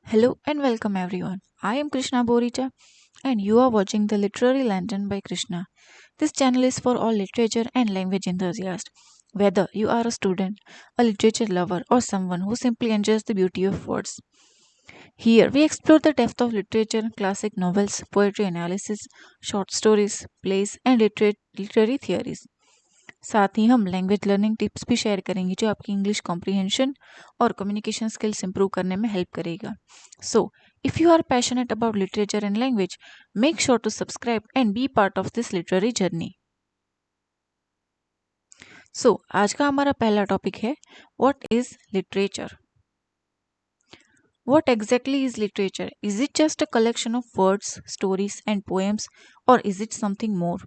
Hello and welcome everyone. I am Krishna Borita and you are watching the Literary Lantern by Krishna. This channel is for all literature and language enthusiasts. Whether you are a student, a literature lover, or someone who simply enjoys the beauty of words. Here we explore the depth of literature, classic novels, poetry analysis, short stories, plays, and literary theories. साथ ही हम language learning tips भी share करेंगे जो आपकी English comprehension और communication skills improve करने में हेल्प करेगा. So if you are passionate about literature and language, make sure to subscribe and be part of this literary journey. So आज का हमारा पहला टॉपिक है what is literature. What exactly is literature? Is it just a collection of words, stories, and poems, or is it something more?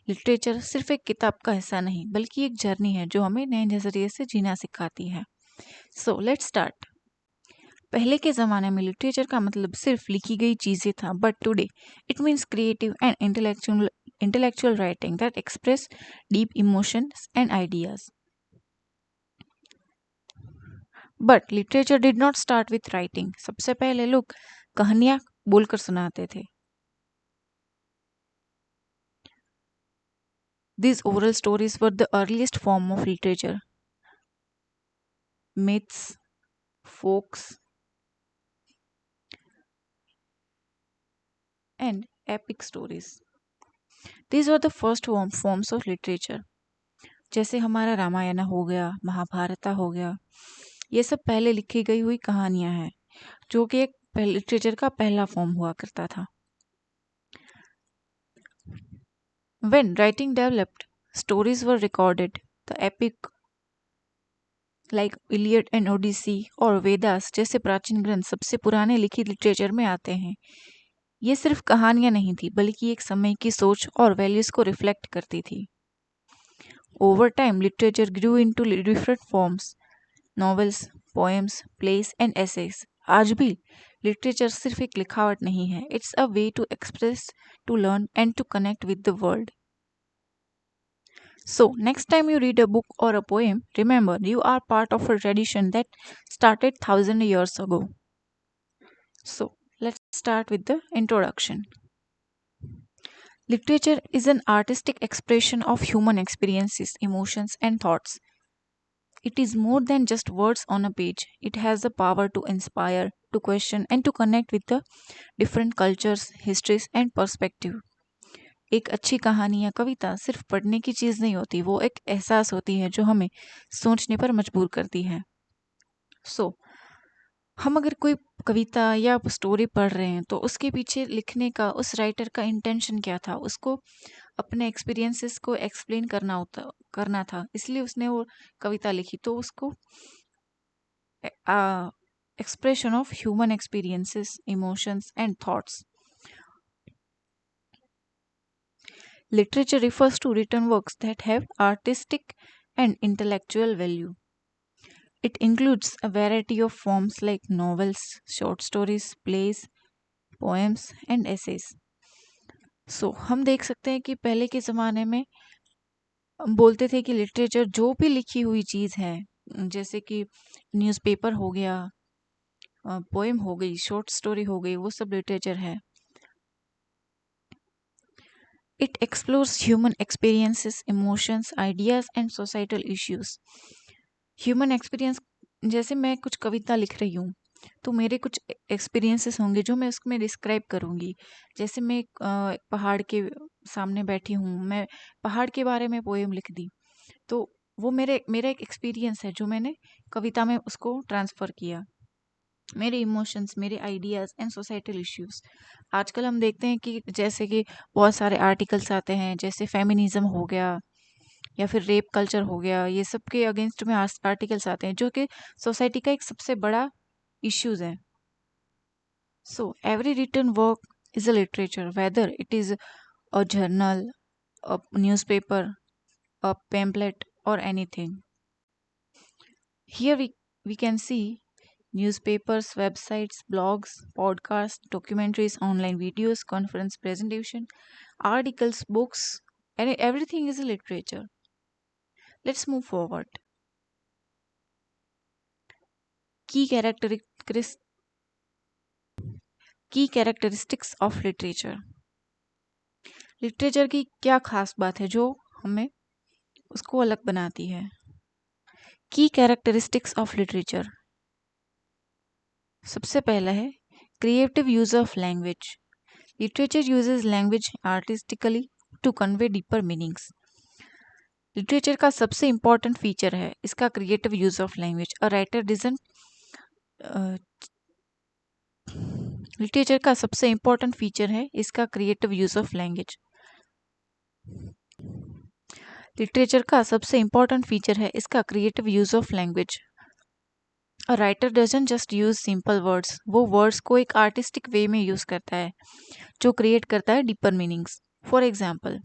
Literature सिर्फ एक किताब का हिस्सा नहीं बल्कि एक जर्नी है जो हमें नए नजरिए से जीना सिखाती है. So let's start. पहले के ज़माने में लिटरेचर का मतलब सिर्फ लिखी गई चीज़ें था, but today it means creative and intellectual writing that express deep emotions and ideas. But literature did not start with writing. सबसे पहले लोग कहानियाँ बोलकर सुनाते थे. These oral stories were the earliest form of literature. Myths, folks, and epic stories. These were the first forms of literature. जैसे हमारा रामायण हो गया, महाभारत हो गया, ये सब पहले लिखी गई हुई कहानियां हैं जो कि एक लिटरेचर का पहला फॉर्म हुआ करता था. When writing developed, stories were recorded. The epic like Iliad and Odyssey और वेदास जैसे प्राचीन ग्रंथ सबसे पुराने लिखित लिटरेचर में आते हैं. ये सिर्फ कहानियां नहीं थी बल्कि एक समय की सोच और वैल्यूज को रिफ्लेक्ट करती थी. Over time, literature grew into different forms: novels, poems, plays, and essays. आज भी लिटरेचर सिर्फ एक लिखावट नहीं है. It's a way to express, to learn, and to connect with the world. So, next time you read a book or a poem, remember you are part of a tradition that started thousand years ago. So, let's start with the introduction. Literature is an artistic expression of human experiences, emotions, and thoughts. It is more than just words on a page. It has the power to inspire, to question, and to connect with the different cultures, histories, and perspective. एक अच्छी कहानी या कविता सिर्फ पढ़ने की चीज़ नहीं होती, वो एक एहसास होती है जो हमें सोचने पर मजबूर करती है. सो हम अगर कोई कविता या स्टोरी पढ़ रहे हैं तो उसके पीछे लिखने का उस राइटर का इंटेंशन क्या था, उसको अपने एक्सपीरियंसेस को एक्सप्लेन करना था, इसलिए उसने वो कविता लिखी. तो उसको expression of human experiences, emotions, and thoughts. Literature refers to written works that have artistic and intellectual value. It includes a variety of forms like novels, short stories, plays, poems, and essays. So, हम देख सकते हैं कि पहले के ज़माने में हम बोलते थे कि लिटरेचर जो भी लिखी हुई चीज़ है, जैसे कि न्यूज़पेपर हो गया, पोएम हो गई, शॉर्ट स्टोरी हो गई, वो सब लिटरेचर है. It explores human experiences, emotions, ideas and societal issues. Human experience, जैसे मैं कुछ कविता लिख रही हूँ तो मेरे कुछ एक्सपीरियंसेस होंगे जो मैं उसमें डिस्क्राइब करूँगी. जैसे मैं एक पहाड़ के सामने बैठी हूँ, मैं पहाड़ के बारे में पोएम लिख दी, तो वो मेरा एक एक्सपीरियंस है जो मैंने कविता में उसको ट्रांसफ़र किया. मेरे इमोशंस, मेरे आइडियाज़ एंड सोसाइटल इश्यूज़. आजकल हम देखते हैं कि जैसे कि बहुत सारे आर्टिकल्स आते हैं, जैसे फेमिनिज़्म हो गया या फिर रेप कल्चर हो गया, ये सब के अगेंस्ट में आर्टिकल्स आते हैं जो कि सोसाइटी का एक सबसे बड़ा इश्यूज़ है. So every written work is a literature, whether it is a journal, a newspaper, a pamphlet और anything. Here we can see newspapers, websites, blogs, podcasts, documentaries, online videos, conference presentation, articles, books, and everything is a literature. Let's move forward. Key characteristics की characteristics of literature. Literature की क्या खास बात है जो हमें उसको अलग बनाती है? की कैरेक्टरिस्टिक्स ऑफ लिटरेचर, सबसे पहला है creative use of language. Literature uses language artistically to convey deeper meanings. Literature का सबसे इंपॉर्टेंट फीचर है इसका creative use of language. A writer doesn't literature का सबसे इंपॉर्टेंट फीचर है इसका creative use of language. Literature का सबसे इंपॉर्टेंट फीचर है इसका creative use of language. A writer doesn't just use simple words, वो वर्ड्स को एक आर्टिस्टिक वे में यूज करता है जो क्रिएट करता है deeper meanings. For example,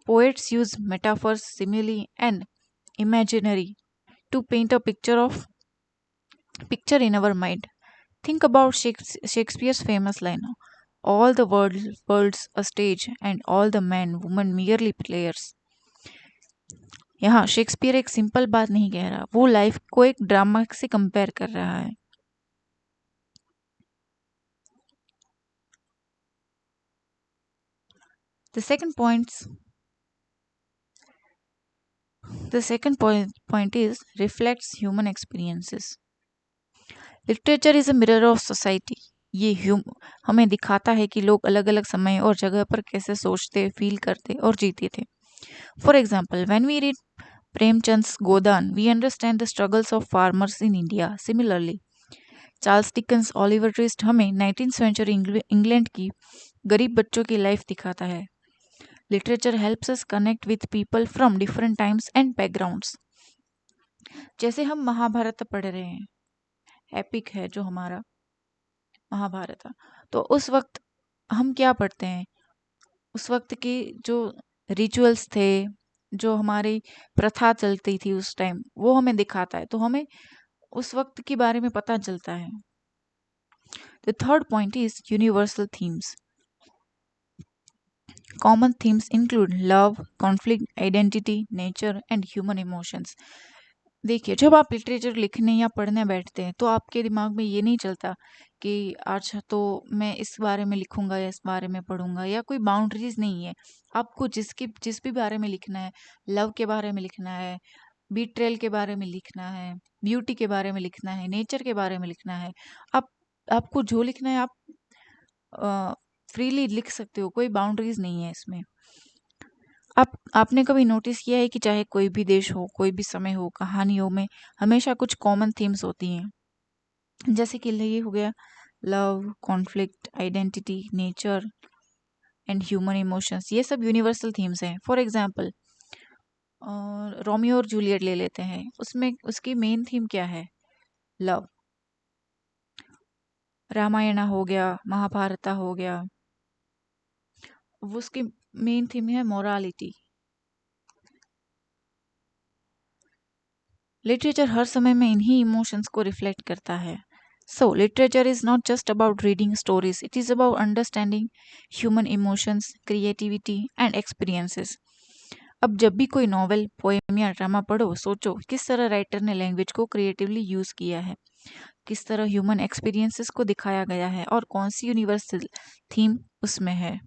poets use metaphors, simile and imaginary to paint a picture in our mind. Think about Shakespeare's famous line, all the world's a stage and all the men women merely players. यहाँ Shakespeare एक simple बात नहीं कह रहा, वो life को एक drama से कंपेयर कर रहा है। The second point is reflects human experiences. Literature is a mirror of society. ये हमें दिखाता है कि लोग अलग अलग समय और जगह पर कैसे सोचते, फील करते और जीते थे। For example, when we read Premchand's Godan, we understand the struggles of farmers in India. Similarly, Charles Dickens Oliver twist हमें 19th सेंचुरी इंग्लैंड की गरीब बच्चों की लाइफ दिखाता है। Literature helps us connect with people from different times and backgrounds. जैसे हम महाभारत पढ़ रहे हैं, एपिक है जो हमारा महाभारत, तो उस वक्त हम क्या पढ़ते हैं, उस वक्त के जो रिचुअल्स थे, जो हमारी प्रथा चलती थी उस टाइम, वो हमें दिखाता है, तो हमें उस वक्त के बारे में पता चलता है। The third point is universal themes. Common themes include love, conflict, identity, nature and human emotions. देखिए, जब आप लिटरेचर लिखने या पढ़ने बैठते हैं तो आपके दिमाग में ये नहीं चलता कि अच्छा तो मैं इस बारे में लिखूंगा या इस बारे में पढ़ूंगा, या कोई बाउंड्रीज नहीं है। आपको जिस भी बारे में लिखना है, लव के बारे में लिखना है, बीट्रेल के बारे में लिखना है, ब्यूटी के बारे में लिखना है, नेचर के बारे में लिखना है, आप आपको जो लिखना है आप फ्रीली लिख सकते हो, कोई बाउंड्रीज नहीं है इसमें। आपने कभी नोटिस किया है कि चाहे कोई भी देश हो, कोई भी समय हो, कहानियों में हमेशा कुछ कॉमन थीम्स होती हैं, जैसे कि ये हो गया love, conflict, identity, nature and human emotions, ये सब यूनिवर्सल थीम्स हैं। फॉर एग्जाम्पल, रोमियो और जूलियट ले लेते हैं, उसमें उसकी मेन थीम क्या है? लव। रामायण हो गया, महाभारत हो गया, वो उसकी मेन थीम है मोरालिटी। लिटरेचर हर समय में इन्हीं इमोशंस को रिफ्लेक्ट करता है। So literature is not just about reading stories, it is about understanding human emotions, creativity and experiences. अब जब भी कोई नॉवेल, पोएम या ड्रामा पढ़ो, सोचो किस तरह राइटर ने लैंग्वेज को क्रिएटिवली यूज किया है, किस तरह ह्यूमन एक्सपीरियंसेस को दिखाया गया है और कौन सी यूनिवर्सल थीम उसमें है।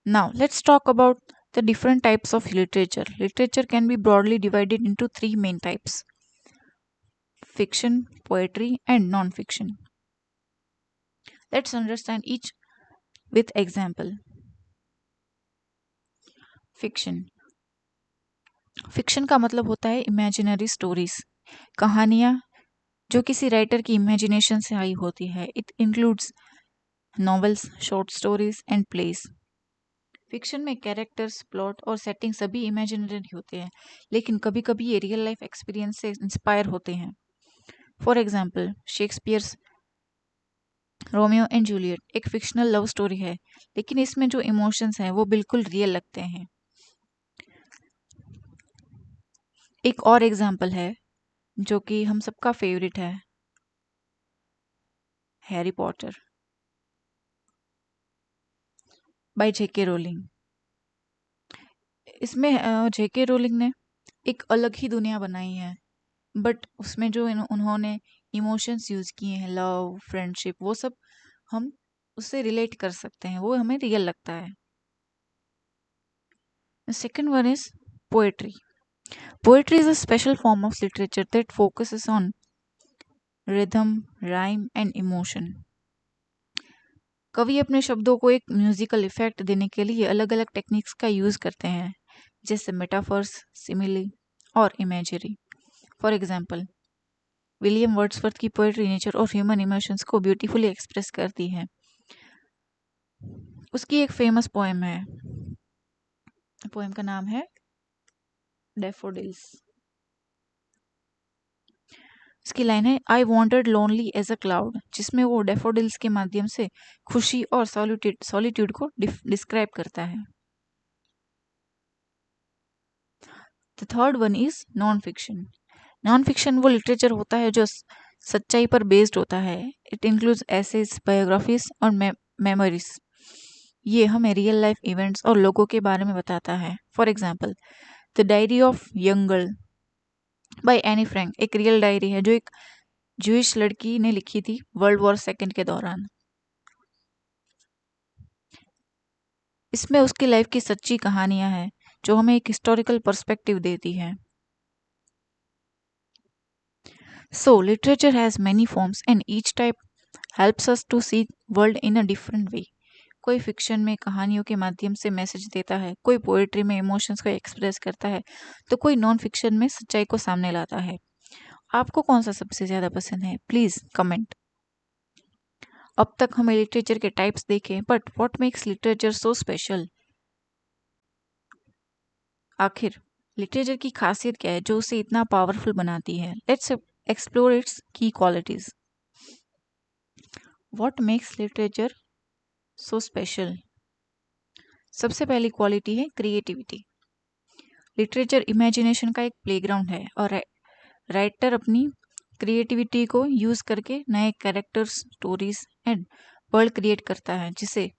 Now, let's talk about the different types of literature. Literature can be broadly divided into three main types: fiction, poetry, and non-fiction. Let's understand each with example. Fiction. Fiction का मतलब होता है imaginary stories, कहानियाँ जो किसी writer की imagination से आई होती है. It includes novels, short stories, and plays. Fiction में कैरेक्टर्स, प्लॉट और सेटिंग सभी इमेजिनरी होते हैं, लेकिन कभी कभी ये रियल लाइफ एक्सपीरियंस से इंस्पायर होते हैं। For example, Shakespeare's Romeo and Juliet एक फिक्शनल लव स्टोरी है, लेकिन इसमें जो इमोशंस हैं वो बिल्कुल रियल लगते हैं। एक और एग्जाम्पल है जो कि हम सबका फेवरेट है, Harry Potter by JK rolling. इसमें जेके रोलिंग ने एक अलग ही दुनिया बनाई है, बट उसमें जो उन्होंने इमोशंस यूज किए हैं, लव, फ्रेंडशिप, वो सब हम उससे रिलेट कर सकते हैं, वो हमें रियल लगता है। Second one is poetry. Poetry is a special form of literature that focuses on rhythm, rhyme, and emotion. कवि अपने शब्दों को एक म्यूजिकल इफेक्ट देने के लिए अलग अलग टेक्निक्स का यूज करते हैं, जैसे मेटाफर्स, सिमिली और imagery. For example, William Wordsworth की पोएट्री नेचर और ह्यूमन इमोशंस को ब्यूटीफुली एक्सप्रेस करती है. उसकी एक फेमस पोएम है, पोएम का नाम है डैफोडिल्स. इसकी लाइन है, I wanted lonely as a cloud, जिसमें वो डैफोडिल्स के माध्यम से खुशी और सॉलिट्यूड को डिस्क्राइब करता है. The third one is non fiction. Non fiction वो लिटरेचर होता है जो सच्चाई पर बेस्ड होता है. इट इंक्लूड्स एसेज, बायोग्राफीज और मेमोरीज. ये हमें रियल लाइफ इवेंट्स और लोगों के बारे में बताता है. For example, the diary of young girl by Anne Frank एक रियल डायरी है जो एक जूइश लड़की ने लिखी थी वर्ल्ड वॉर सेकेंड के दौरान. इसमें उसकी लाइफ की सच्ची कहानियां हैं जो हमें एक हिस्टोरिकल पर्सपेक्टिव देती है. So literature has many forms and each type helps us to see world in a different way. कोई फिक्शन में कहानियों के माध्यम से मैसेज देता है, कोई पोएट्री में इमोशंस को एक्सप्रेस करता है, तो कोई नॉन फिक्शन में सच्चाई को सामने लाता है. आपको कौन सा सबसे ज्यादा पसंद है? Please comment. अब तक हमें लिटरेचर के टाइप्स देखे, but what makes literature so special? आखिर लिटरेचर की खासियत क्या है जो उसे इतना पावरफुल बनाती है? लेट्स एक्सप्लोर इट्स की qualities. What makes literature so special? सबसे पहली क्वालिटी है क्रिएटिविटी. लिटरेचर इमेजिनेशन का एक प्लेग्राउंड है और राइटर अपनी क्रिएटिविटी को यूज करके नए characters, stories and world create करता है, जिसे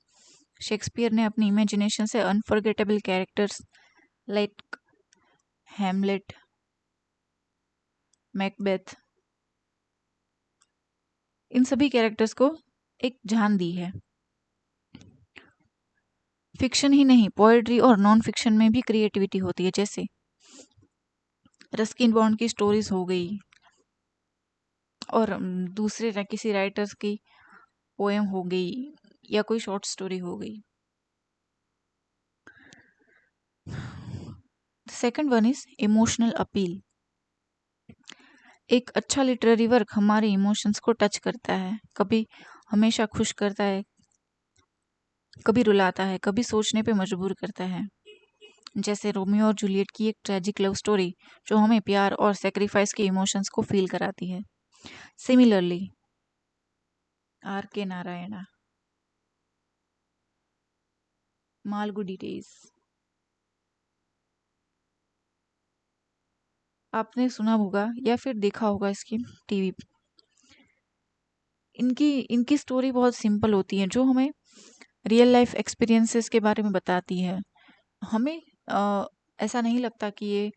शेक्सपियर ने अपनी इमेजिनेशन से unforgettable characters like Hamlet, Macbeth, इन सभी कैरेक्टर्स को एक जान दी है. फिक्शन ही नहीं, पोएट्री और नॉन फिक्शन में भी क्रिएटिविटी होती है, जैसे रस्किन बॉन्ड की स्टोरीज हो गई और दूसरे किसी राइटर्स की पोएम हो गई या कोई शॉर्ट स्टोरी हो गई. Second one is emotional appeal. एक अच्छा लिटरेरी वर्क हमारे इमोशंस को टच करता है, कभी हमेशा खुश करता है, कभी रुलाता है, कभी सोचने पे मजबूर करता है. जैसे रोमियो और जूलियट की एक ट्रेजिक लव स्टोरी जो हमें प्यार और सेक्रीफाइस के इमोशंस को फील कराती है. Similarly R.K. Narayana, Malgudi days. आपने सुना होगा या फिर देखा होगा इसकी टीवी. इनकी स्टोरी बहुत सिंपल होती है जो हमें रियल लाइफ एक्सपीरियंसेस के बारे में बताती है. हमें ऐसा नहीं लगता कि ये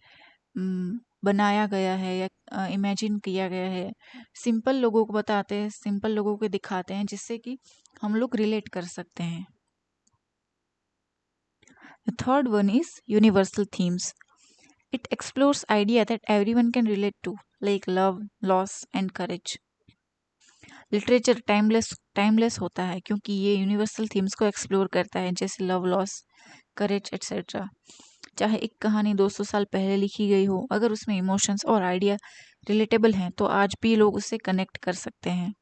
बनाया गया है या इमेजिन किया गया है. सिंपल लोगों को बताते हैं, सिंपल लोगों को दिखाते हैं, जिससे कि हम लोग रिलेट कर सकते हैं. The third one is universal themes. It explores idea that everyone can relate to, like love, loss and courage. Literature timeless होता है क्योंकि ये यूनिवर्सल थीम्स को एक्सप्लोर करता है, जैसे लव, लॉस, करेज एटसेट्रा. चाहे एक कहानी 200 साल पहले लिखी गई हो, अगर उसमें इमोशंस और आइडिया रिलेटेबल हैं तो आज भी लोग उससे कनेक्ट कर सकते हैं.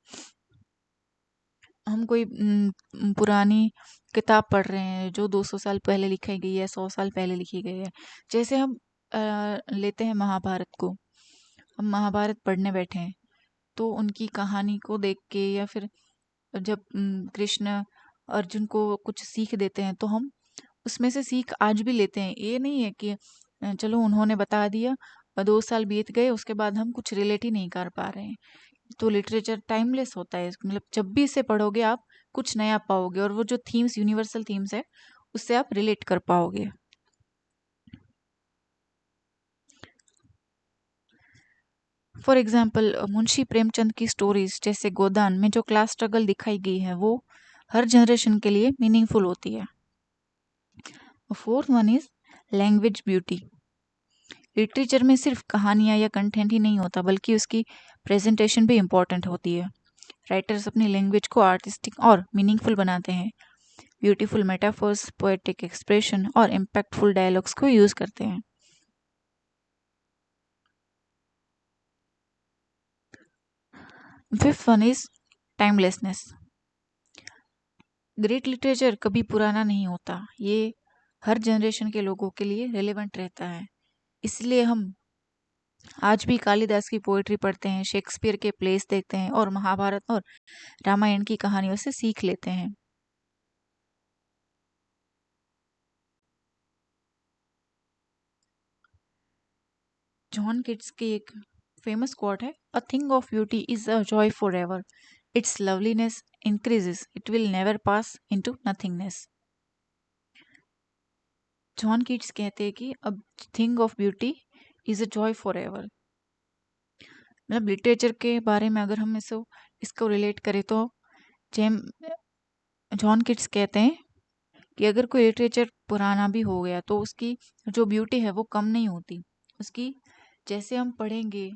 हम कोई पुरानी किताब पढ़ रहे हैं जो 200 साल पहले लिखी गई है, 100 साल पहले लिखी गई है. जैसे हम लेते हैं महाभारत को, हम महाभारत पढ़ने बैठे हैं तो उनकी कहानी को देख के या फिर जब कृष्ण अर्जुन को कुछ सीख देते हैं तो हम उसमें से सीख आज भी लेते हैं. ये नहीं है कि चलो उन्होंने बता दिया और 2 साल बीत गए उसके बाद हम कुछ रिलेट ही नहीं कर पा रहे हैं. तो लिटरेचर टाइमलेस होता है, मतलब जब भी इसे पढ़ोगे आप कुछ नया पाओगे और वो जो थीम्स, यूनिवर्सल थीम्स है, उससे आप रिलेट कर पाओगे. फॉर एग्जाम्पल मुंशी प्रेमचंद की स्टोरीज जैसे गोदान में जो क्लास स्ट्रगल दिखाई गई है वो हर जनरेशन के लिए मीनिंगफुल होती है। Fourth one is language beauty. Literature में सिर्फ कहानियाँ या कंटेंट ही नहीं होता बल्कि उसकी प्रेजेंटेशन भी इम्पोर्टेंट होती है। राइटर्स अपनी लैंग्वेज को आर्टिस्टिक और मीनिंगफुल बनाते हैं। ब्यूटीफुल मेटाफर्स, पोएटिक एक्सप्रेशन और इम्पैक्टफुल डायलॉग्स को यूज करते हैं। Fifth one is timelessness. Great literature कभी पुराना नहीं होता, ये हर जनरेशन के लोगों के लिए रेलेवेंट रहता है। इसलिए हम आज भी कालिदास की पोएट्री पढ़ते हैं, शेक्सपियर के प्लेस देखते हैं और महाभारत और रामायण की कहानियों से सीख लेते हैं। जॉन किट्स की एक फेमस कोट है, a thing of beauty is a joy for ever, it's loveliness increases, it will never pass into nothingness. John Keats कहते हैं कि a thing of beauty is a joy for ever. मतलब literature के बारे में अगर हम इसको रिलेट करें तो जेम जॉन किट्स कहते हैं कि अगर कोई लिटरेचर पुराना भी हो गया तो उसकी जो ब्यूटी है वो कम नहीं होती। उसकी जैसे हम पढ़ेंगे,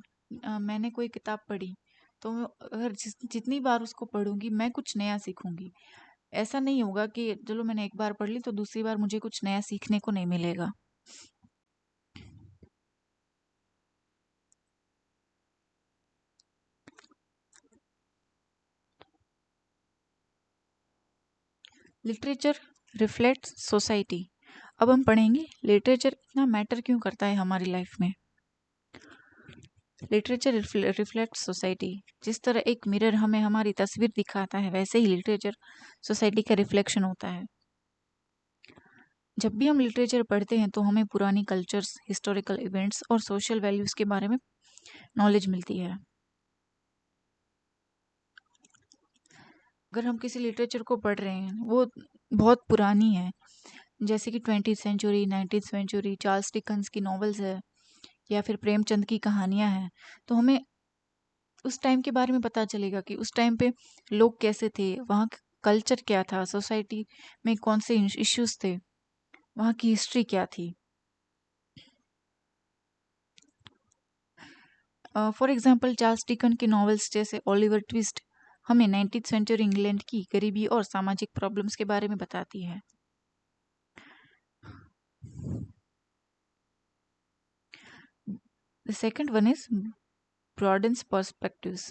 मैंने कोई किताब पढ़ी तो अगर जितनी बार उसको पढ़ूंगी मैं कुछ नया सीखूंगी। ऐसा नहीं होगा कि चलो मैंने एक बार पढ़ ली तो दूसरी बार मुझे कुछ नया सीखने को नहीं मिलेगा। Literature reflects society. अब हम पढ़ेंगे लिटरेचर इतना मैटर क्यों करता है हमारी लाइफ में। Literature reflects society. जिस तरह एक मिरर हमें हमारी तस्वीर दिखाता है वैसे ही लिटरेचर सोसाइटी का रिफ्लेक्शन होता है। जब भी हम लिटरेचर पढ़ते हैं तो हमें पुरानी कल्चर्स, हिस्टोरिकल इवेंट्स और सोशल वैल्यूज के बारे में नॉलेज मिलती है। अगर हम किसी लिटरेचर को पढ़ रहे हैं वो बहुत पुरानी है, जैसे कि 20th century, 19th century, Charles Dickens की नॉवेल्स है या फिर प्रेमचंद की कहानियां हैं, तो हमें उस टाइम के बारे में पता चलेगा कि उस टाइम पे लोग कैसे थे, वहाँ का कल्चर क्या था, सोसाइटी में कौन से इश्यूज थे, वहाँ की हिस्ट्री क्या थी। फॉर एग्जाम्पल चार्ल्स डिकन के नॉवेल्स जैसे ओलिवर ट्विस्ट हमें 19th सेंचुरी इंग्लैंड की गरीबी और सामाजिक प्रॉब्लम्स के बारे में बताती है। The second one is broadens perspectives,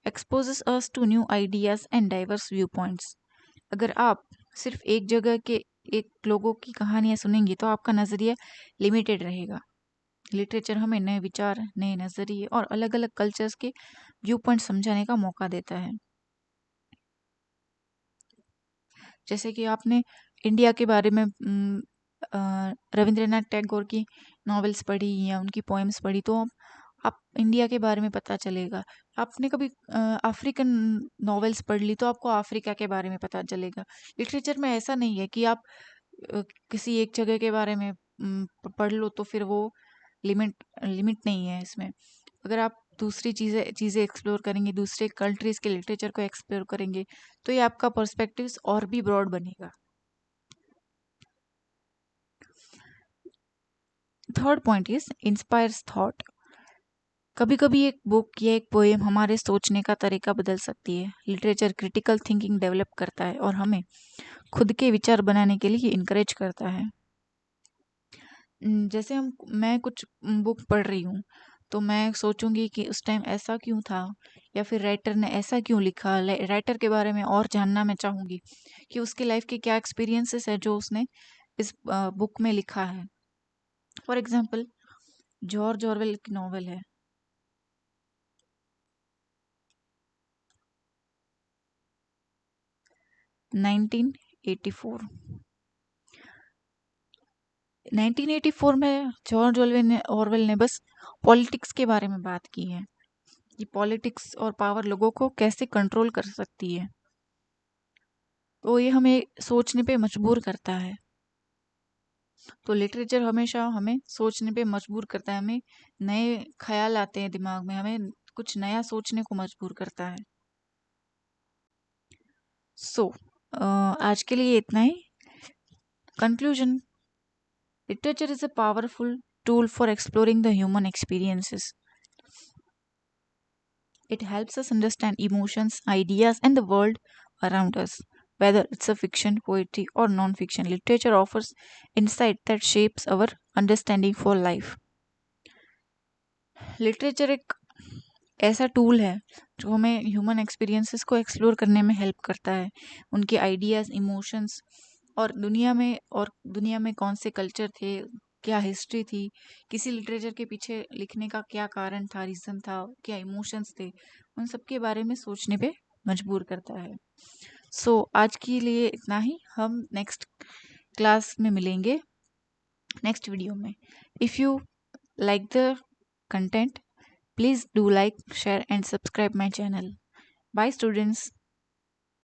exposes us to new ideas and diverse viewpoints. अगर आप सिर्फ एक जगह के एक लोगों की कहानियां सुनेंगी तो आपका नज़रिया लिमिटेड रहेगा। लिटरेचर हमें नए विचार, नए नज़रिए और अलग अलग कल्चर्स के व्यू पॉइंट समझाने का मौका देता है। जैसे कि आपने इंडिया के बारे में रविंद्रनाथ टैगोर की नॉवेल्स पढ़ी या उनकी पोएम्स पढ़ी तो आप इंडिया के बारे में पता चलेगा। आपने कभी अफ्रीकन नॉवेल्स पढ़ ली तो आपको अफ्रीका के बारे में पता चलेगा। लिटरेचर में ऐसा नहीं है कि आप किसी एक जगह के बारे में पढ़ लो तो फिर वो लिमिट लिमिट नहीं है इसमें। अगर आप दूसरी चीज़ें चीज़ें एक्सप्लोर करेंगे, दूसरे कंट्रीज के लिटरेचर को एक्सप्लोर करेंगे तो ये आपका पर्सपेक्टिव्स और भी ब्रॉड बनेगा। Third point is inspires thought. कभी कभी एक बुक या एक पोएम हमारे सोचने का तरीका बदल सकती है। लिटरेचर क्रिटिकल थिंकिंग डेवलप करता है और हमें खुद के विचार बनाने के लिए इनकरेज करता है। जैसे मैं कुछ बुक पढ़ रही हूँ तो मैं सोचूंगी कि उस टाइम ऐसा क्यों था या फिर राइटर ने ऐसा क्यों लिखा। राइटर के बारे में और जानना मैं चाहूँगी कि उसके लाइफ के क्या एक्सपीरियंसेस है जो उसने इस बुक में लिखा है। फॉर एग्जाम्पल जॉर्ज ऑरवेल की नॉवेल है 1984। 1984 में जॉर्ज ऑरवेल ने बस पॉलिटिक्स के बारे में बात की है कि पॉलिटिक्स और पावर लोगों को कैसे कंट्रोल कर सकती है। तो ये हमें सोचने पे मजबूर करता है। तो लिटरेचर हमेशा हमें सोचने पे मजबूर करता है, हमें नए ख्याल आते हैं दिमाग में, हमें कुछ नया सोचने को मजबूर करता है। सो आज के लिए इतना ही। Conclusion: literature is a powerful tool for exploring the human experiences. It helps us understand emotions, ideas, and the world around us. Whether it's a fiction, poetry, or non fiction, literature offers insight that shapes our understanding for life. Literature एक ऐसा tool है जो हमें human experiences को explore करने में help करता है, उनके आइडियाज़, इमोशंस और दुनिया में कौन से कल्चर थे, क्या हिस्ट्री थी, किसी लिटरेचर के पीछे लिखने का क्या कारण था, रीज़न था, क्या इमोशंस थे, उन सब के बारे में सोचने पे मजबूर करता है। सो आज के लिए इतना ही। हम नेक्स्ट क्लास में मिलेंगे, नेक्स्ट वीडियो में। If you like the content, please do like, share and subscribe my channel. Bye students.